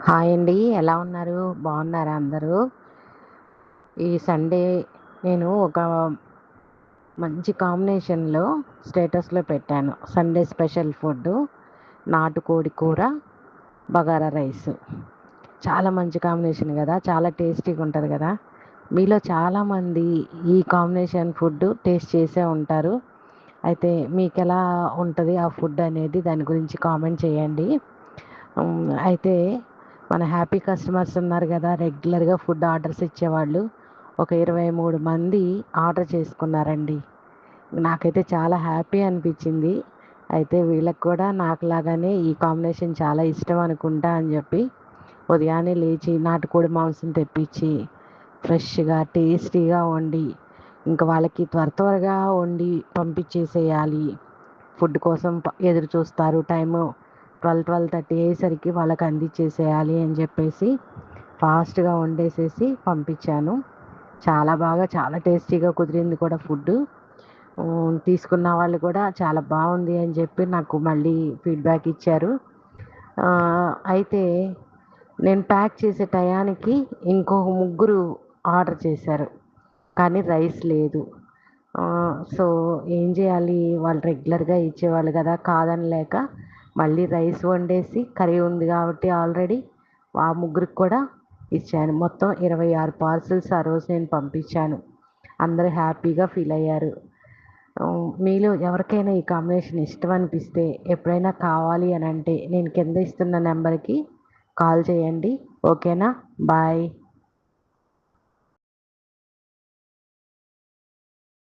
Hi అండి. ఎలా ఉన్నారు? బాగున్నారా అందరూ? ఈ సండే నేను ఒక మంచి కాంబినేషన్‌లో స్టేటస్‌లో పెట్టాను. సండే స్పెషల్ ఫుడ్డు నాటుకోడి కూర, బగారా రైసు. చాలా మంచి కాంబినేషన్ గదా! చాలా టేస్టీగా ఉంటది గదా! మీలో చాలామంది ఈ కాంబినేషన్ ఫుడ్డు టేస్ట్ చేసే ఉంటారు. అయితే మీకెలా ఉంటది ఆ ఫుడ్ అనేది దాని గురించి కామెంట్ చేయండి. అయితే మన హ్యాపీ కస్టమర్స్ ఉన్నారు కదా, రెగ్యులర్గా ఫుడ్ ఆర్డర్స్ ఇచ్చేవాళ్ళు. ఒక 23 మంది ఆర్డర్ చేసుకున్నారండి. నాకైతే చాలా హ్యాపీ అనిపించింది. అయితే వీళ్ళకి కూడా నాకులాగానే ఈ కాంబినేషన్ చాలా ఇష్టం అనుకుంటా అని చెప్పి ఉదయాన్నే లేచి నాటుకోడి మాంసం తెప్పించి ఫ్రెష్గా టేస్టీగా వండి ఇంకా వాళ్ళకి త్వరగా వండి పంపించేసేయాలి. ఫుడ్ కోసం ఎదురు చూస్తారు. టైము 12:30 అయ్యేసరికి వాళ్ళకి అందించేసేయాలి అని చెప్పేసి ఫాస్ట్గా వండేసేసి పంపించాను. చాలా బాగా చాలా టేస్టీగా కుదిరింది కూడా ఫుడ్డు. తీసుకున్న వాళ్ళు కూడా చాలా బాగుంది అని చెప్పి నాకు మళ్ళీ ఫీడ్బ్యాక్ ఇచ్చారు. అయితే నేను ప్యాక్ చేసే టయానికి ఇంకొక ముగ్గురు ఆర్డర్ చేశారు, కానీ రైస్ లేదు. సో ఏం చేయాలి, వాళ్ళు రెగ్యులర్గా ఇచ్చేవాళ్ళు కదా, కాదనలేక మళ్ళీ రైస్ వండేసి కర్రీ ఉంది కాబట్టి ఆల్రెడీ ఆ ముగ్గురికి కూడా ఇచ్చాను. మొత్తం 26 పార్సెల్స్ ఆ రోజు నేను పంపించాను. అందరూ హ్యాపీగా ఫీల్ అయ్యారు. మీలో ఎవరికైనా ఈ కాంబినేషన్ ఇష్టం అనిపిస్తే ఎప్పుడైనా కావాలి అని అంటే నేను కింద ఇస్తున్న నెంబర్కి కాల్ చేయండి. ఓకేనా? బాయ్.